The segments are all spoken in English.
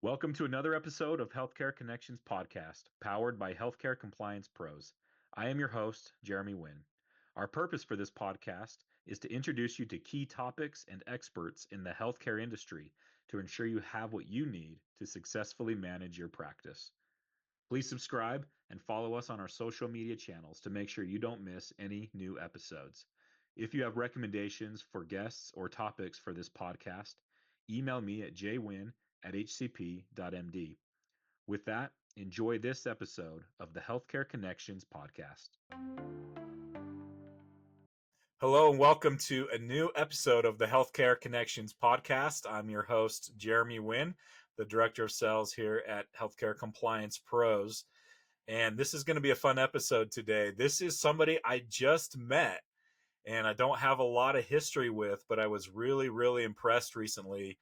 Welcome to another episode of Healthcare Connections podcast, powered by Healthcare Compliance Pros. I am your host, Jeremy Winn. Our purpose for this podcast is to introduce you to key topics and experts in the healthcare industry to ensure you have what you need to successfully manage your practice. Please subscribe and follow us on our social media channels to make sure you don't miss any new episodes. If you have recommendations for guests or topics for this podcast, email me at jwin@hcp.md. With that, enjoy this episode of the Healthcare Connections podcast. Hello and welcome to a new episode of the Healthcare Connections podcast. I'm your host, Jeremy Winn, the Director of Sales here at Healthcare Compliance Pros. And this is going to be a fun episode today. This is somebody I just met and I don't have a lot of history with, but I was really impressed recently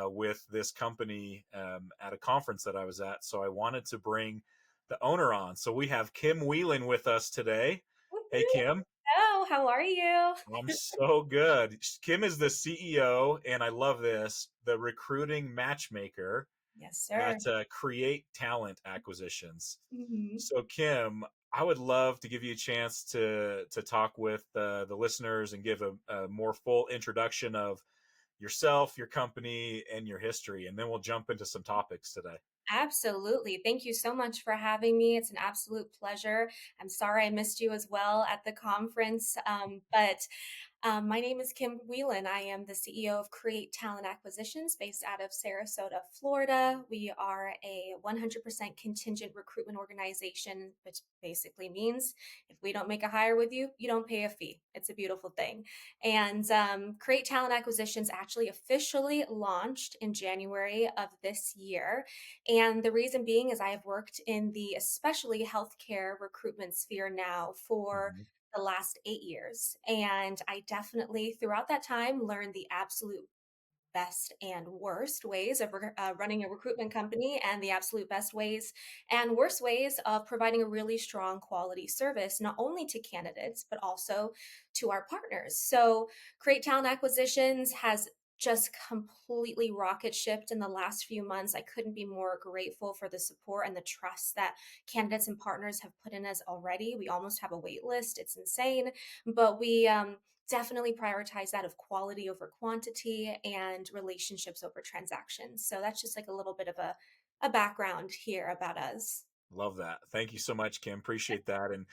with this company at a conference that I was at. So I wanted to bring the owner on. So we have Kim Whelan with us today. Hey, Kim. Oh, how are you? I'm so good. Kim is the CEO, and I love this, the recruiting matchmaker Yes, at sir. Kreate Talent Acquisitions. Mhm. So, Kim, I would love to give you a chance to talk with the listeners and give a more full introduction of yourself, your company, and your history, and then we'll jump into some topics today. Absolutely. Thank you so much for having me. It's an absolute pleasure. I'm sorry I missed you as well at the conference, but my name is Kim Whelan. I am the CEO of Kreate Talent Acquisitions based out of Sarasota, Florida. We are a 100% contingent recruitment organization, which basically means if we don't make a hire with you, you don't pay a fee. It's a beautiful thing. And Kreate Talent Acquisitions actually officially launched in January of this year. And the reason being is I have worked in the especially healthcare recruitment sphere now for Mhm. the last 8 years. And I definitely, throughout that time, learned the absolute best and worst ways of running a recruitment company and the absolute best ways and worst ways of providing a really strong quality service, not only to candidates, but also to our partners. So, Create Talent Acquisitions has just completely rocket shipped in the last few months. I couldn't be more grateful for the support and the trust that candidates and partners have put in us already. We almost have a wait list. It's insane, but we definitely prioritize that of quality over quantity and relationships over transactions. So that's just like a little bit of a background here about us. Love that. Thank you so much, Kim. Appreciate that. And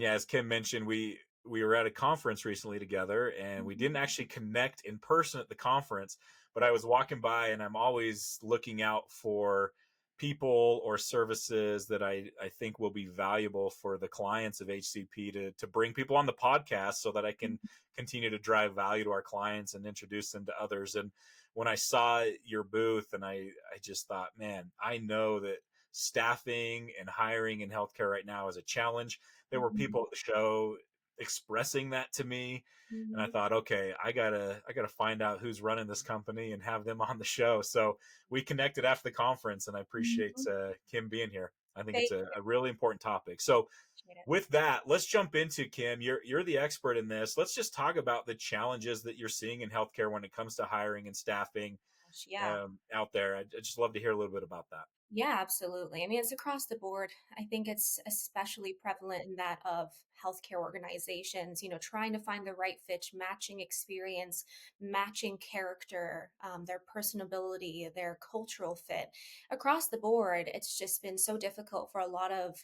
yeah, as Kim mentioned, we were at a conference recently together, and we didn't Mhm. actually connect in person at the conference, but I was walking by, and I'm always looking out for people or services that I think will be valuable for the clients of HCP to bring people on the podcast so that I can continue to drive value to our clients and introduce them to others. And when I saw your booth, and I just thought, man, I know that staffing and hiring in healthcare right now is a challenge. There were people Mhm. at the show expressing that to me, and I Mhm. thought, okay, I gotta find out who's running this company and have them on the show. So we connected after the conference, and I appreciate Mhm. Kim being here. I think it's Thank a really important topic. So you. with that, let's jump into Kim. You're the expert in this. Let's just talk about the challenges that you're seeing in healthcare when it comes to hiring and staffing Yeah. out there. I'd just love to hear a little bit about that. Yeah, absolutely. I mean, it's across the board. I think it's especially prevalent in that of healthcare organizations, trying to find the right fit, matching experience, matching character, their personability, their cultural fit. Across the board, it's just been so difficult for a lot of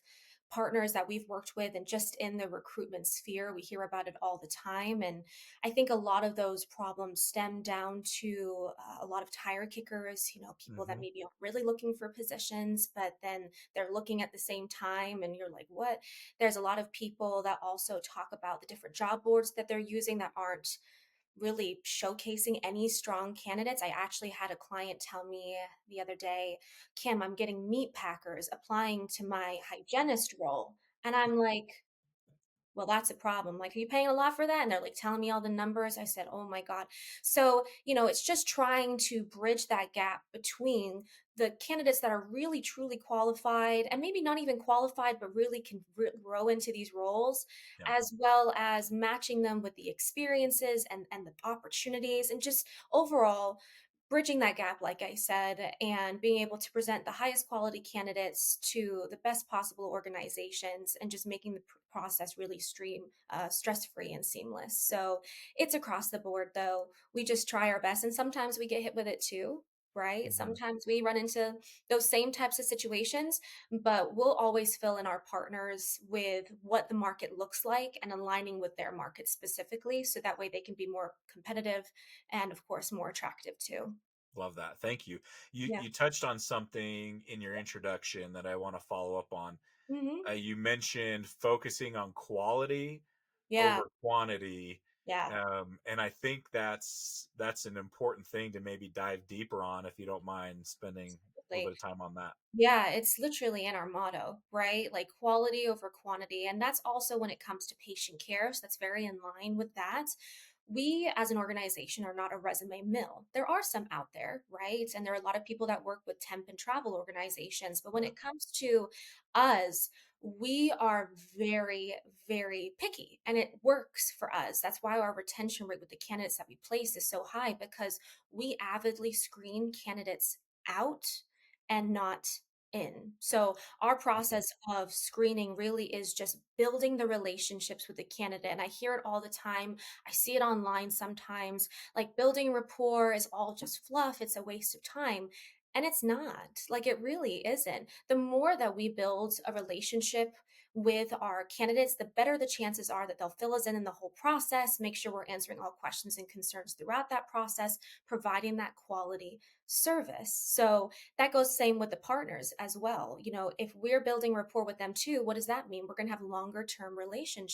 partners that we've worked with and just in the recruitment sphere. We hear about it all the time. And I think a lot of those problems stem down to a lot of tire kickers, people that Hmm. maybe aren't really looking for positions, but then they're looking at the same time and you're like, what? There's a lot of people that also talk about the different job boards that they're using that aren't really showcasing any strong candidates. I actually had a client tell me the other day, Kim, I'm getting meat packers applying to my hygienist role. And I'm like, well, that's a problem. Like, are you paying a lot for that? And they're like telling me all the numbers. I said, oh my God. So, it's just trying to bridge that gap between the candidates that are really truly qualified and maybe not even qualified, but really can grow into these roles, Yeah. as well as matching them with the experiences and the opportunities and just overall bridging that gap, like I said, and being able to present the highest quality candidates to the best possible organizations and just making the process really stress free and seamless. So it's across the board, though. We just try our best, and sometimes we get hit with it too. Right. Mhm. Sometimes we run into those same types of situations, but we'll always fill in our partners with what the market looks like and aligning with their market specifically. So that way they can be more competitive and, of course, more attractive too. Love that. Thank you. You Yeah. you touched on something in your introduction that I want to follow up on. Hmm. You mentioned focusing on quality Yeah. over quantity, Yeah. and I think that's an important thing to maybe dive deeper on if you don't mind spending a little Absolutely. bit of time on that. Yeah, it's literally in our motto, right? Like quality over quantity. And that's also when it comes to patient care. So that's very in line with that. We as an organization are not a resume mill. There are some out there, right? And there are a lot of people that work with temp and travel organizations. But when Yeah. it comes to us, we are very, very picky and it works for us. That's why our retention rate with the candidates that we place is so high because we avidly screen candidates out and not in. So our Okay. process of screening really is just building the relationships with the candidate. And I hear it all the time. I see it online sometimes. Like building rapport is all just fluff. It's a waste of time. And it's not. Like it really isn't. The more that we build a relationship with our candidates, the better the chances are that they'll fill us in the whole process, make sure we're answering all questions and concerns throughout that process, providing that quality service. So that goes same with the partners as well. You know, if we're building rapport with them too, what does that mean? We're going to have longer term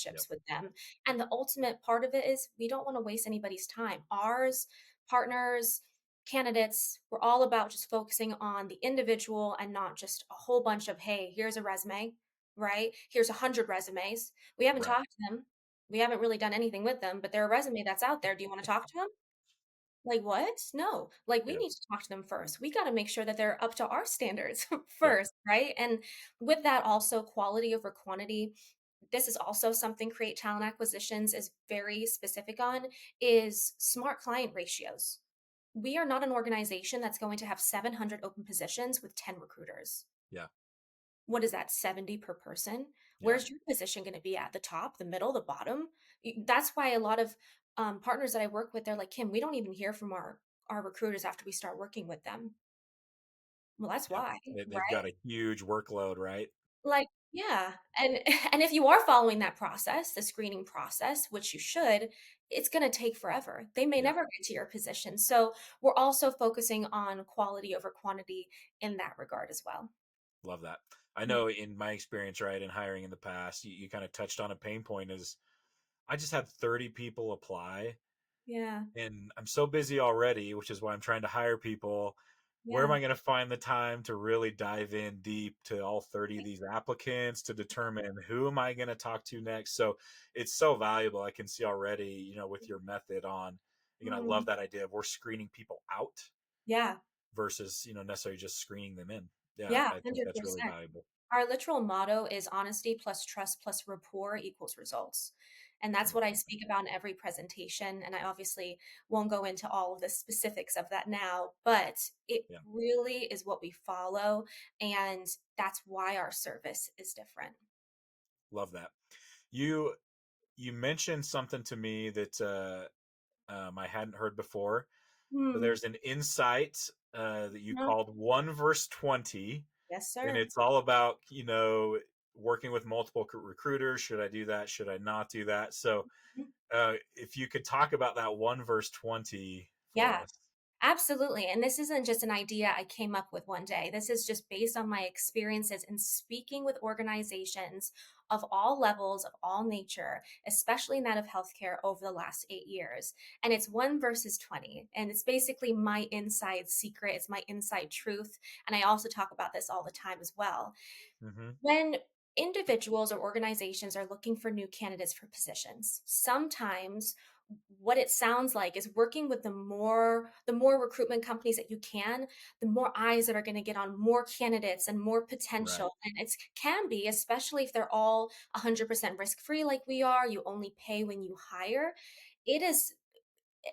Yep. relationships with them. And the ultimate part of it is we don't want to waste anybody's time. Ours, partners, candidates, we're all about just focusing on the individual and not just a whole bunch of, hey, here's a resume, right? Here's 100 resumes. We haven't Right. talked to them. We haven't really done anything with them, but they're a resume that's out there. Do you want to talk to them? Like, what? No. Like, we Yeah. need to talk to them first. We gotta make sure that they're up to our standards Yep. first, right? And with that, also quality over quantity. This is also something Create Talent Acquisitions is very specific on, is smart client ratios. We are not an organization that's going to have 700 open positions with 10 recruiters. Yeah. What is that, 70 per person? Yeah. Where's your position going to be at the top, the middle, the bottom? That's why a lot of partners that I work with, they're like, Kim, we don't even hear from our recruiters after we start working with them. Well, that's Yeah. why, They've right? got a huge workload, right? Like, yeah. And and if you are following that process, the screening process, which you should, it's going to take forever. They may Yeah. never get to your position. So we're also focusing on quality over quantity in that regard as well. Love that. I Yeah. know in my experience, right, in hiring in the past, you kind of touched on a pain point is I just had 30 people apply Yeah. and I'm so busy already, which is why I'm trying to hire people. Where am Yeah. I going to find the time to really dive in deep to all 30 of these applicants to determine who am I going to talk to next? So it's so valuable. I can see already, with your method on, I love Mm. that idea of we're screening people out Yeah. versus, necessarily just screening them in. Yeah, Yeah, I think that's really 100%. valuable. Our literal motto is honesty plus trust plus rapport equals results. And that's Mm, what I speak about in every presentation. And I obviously won't go into all of the specifics of that now, but it yeah, really is what we follow. And that's why our service is different. love that. You you mentioned something to me that I hadn't heard before. So Hmm. there's an insight that you No. called 1 verse 20, Yes, and sir. it's all about working with multiple recruiters. Should I do that? Should I not do that? So if you could talk about that 1 verse 20 for Yeah. us. Absolutely. And this isn't just an idea I came up with one day. This is just based on my experiences in speaking with organizations of all levels, of all nature, especially in that of healthcare over the last 8 years. And it's 1 versus 20. And it's basically my inside secret, it's my inside truth. And I also talk about this all the time as well. Hmm. When individuals or organizations are looking for new candidates for positions, sometimes what it sounds like is working with the more recruitment companies that you can, the more eyes that are going to get on more candidates and more Right. potential. And it can be, especially if they're all 100% risk free like we are, you only pay when you hire. It is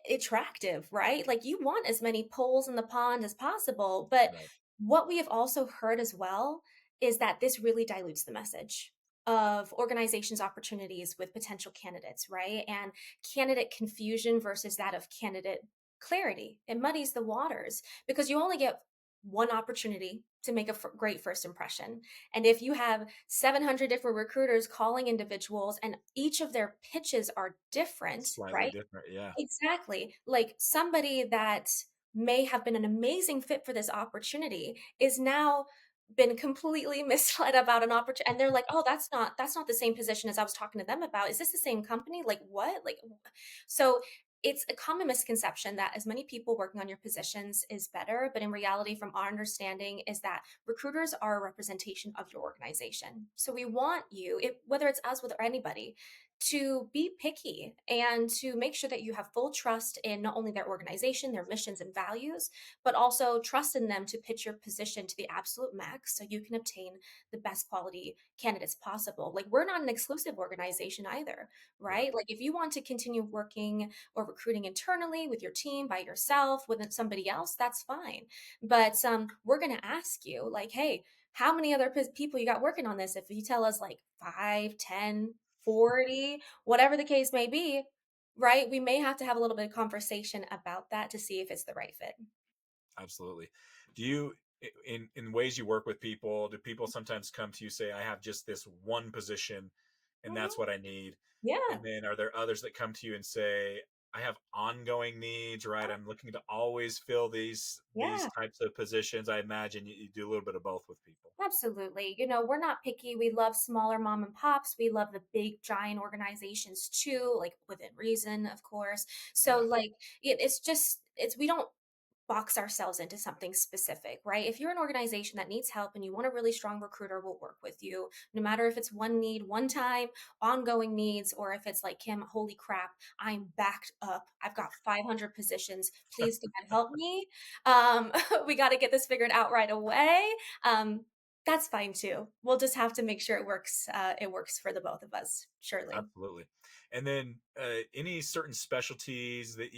attractive, right? Like you want as many poles in the pond as possible. But Right. what we have also heard as well is that this really dilutes the message of organizations' opportunities with potential candidates, right? And candidate confusion versus that of candidate clarity. It muddies the waters because you only get one opportunity to make a great first impression. And if you have 700 different recruiters calling individuals and each of their pitches are different, Slightly right? different. Yeah. Exactly. Like somebody that may have been an amazing fit for this opportunity is now been completely misled about an opportunity and they're like, "Oh, that's not the same position as I was talking to them about. Is this the same company? Like what?" So it's a common misconception that as many people working on your positions is better, but in reality, from our understanding, is that recruiters are a representation of your organization. So we want you, whether it's us, or anybody, to be picky and to make sure that you have full trust in not only their organization, their missions and values, but also trust in them to pitch your position to the absolute max so you can obtain the best quality candidates possible. Like, we're not an exclusive organization either, Yeah. right? Like, if you want to continue working or recruiting internally with your team by yourself, with somebody else, that's fine. But we're going to ask you, like, hey, how many other people you got working on this? If you tell us like 5, 10, 40, whatever the case may be, right? We may have to have a little bit of conversation about that to see if it's the right fit. Absolutely. Do you, in ways you work with people, do people sometimes come to you say, I have just this one position and that's Mhm. what I need? Yeah, And then are there others that come to you and say, I have ongoing needs, right? I'm looking to always fill these yeah. types of positions. I imagine you do a little bit of both with people. Absolutely. We're not picky. We love smaller mom and pops. We love the big giant organizations too, like within reason, of course. So Yeah. like it's we don't box ourselves into something specific, right? If you're an organization that needs help and you want a really strong recruiter, we'll work with you. No matter if it's one need, one time, ongoing needs, or if it's like, Kim, holy crap, I'm backed up. I've got 500 positions. Please God help me. We got to get this figured out right away. Um, that's fine too. We'll just have to make sure it works. It works for the both of us, surely. Absolutely. And then any certain specialties that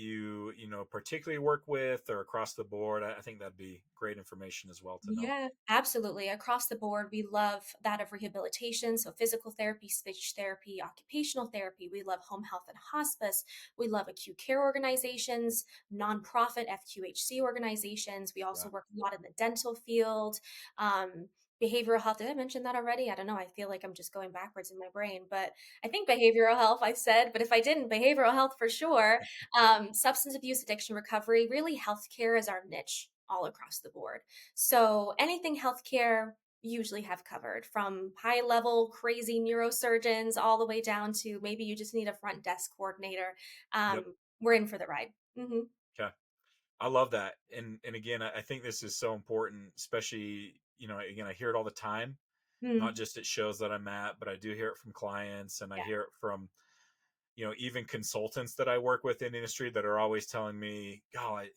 particularly work with or across the board, I think that'd be great information as well to know. Yeah, absolutely. Across the board, we love that of rehabilitation. So, physical therapy, speech therapy, occupational therapy. We love home health and hospice. We love acute care organizations, nonprofit FQHC organizations. We also Yeah. work a lot in the dental field. Um, Behavioral health. Did I mention that already? I don't know. I feel like I'm just going backwards in my brain, but I think behavioral health I said, but if I didn't, behavioral health for sure. Substance abuse, addiction recovery, really healthcare is our niche all across the board. So anything healthcare usually have covered from high level crazy neurosurgeons all the way down to maybe you just need a front desk coordinator. Yep. We're in for the ride. Okay. I love that. And again, I think this is so important, especially, again, I hear it all the time, not Mm, just at shows that I'm at, but I do hear it from clients and I yeah. hear it from, even consultants that I work with in the industry that are always telling me, God,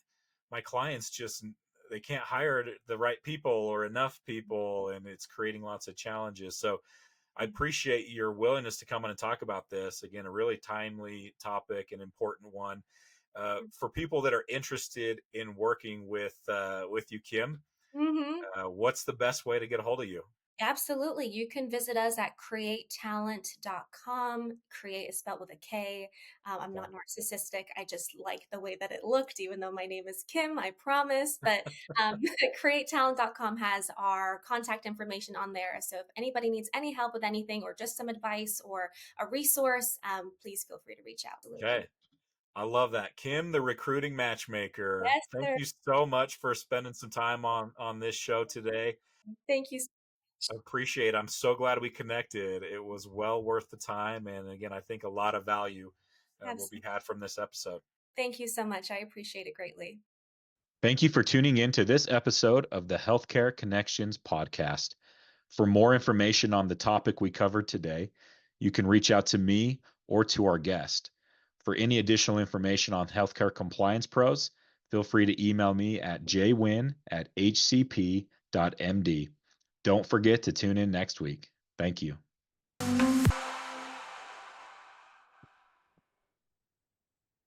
my clients just, they can't hire the right people or enough people. And it's creating lots of challenges. So I appreciate your willingness to come on and talk about this. Again, a really timely topic, an important one. For people that are interested in working with you, Kim, Mm-hmm. what's the best way to get a hold of you? Absolutely. You can visit us at createtalent.com. Create is spelled with a K. I'm Okay. not narcissistic. I just like the way that it looked, even though my name is Kim, I promise. But um, createtalent.com has our contact information on there. So if anybody needs any help with anything or just some advice or a resource, please feel free to reach out. Absolutely. Okay. I love that. Kim, the recruiting matchmaker. Yes, Thank sir. you so much for spending some time on this show today. Thank you so I appreciate it. I'm so glad we connected. It was well worth the time. And again, I think a lot of value will be Absolutely. had from this episode. Thank you so much. I appreciate it greatly. Thank you for tuning in to this episode of the Healthcare Connections podcast. For more information on the topic we covered today, you can reach out to me or to our guest. For any additional information on healthcare compliance pros, feel free to email me at jwin@hcp.md. Don't forget to tune in next week. Thank you.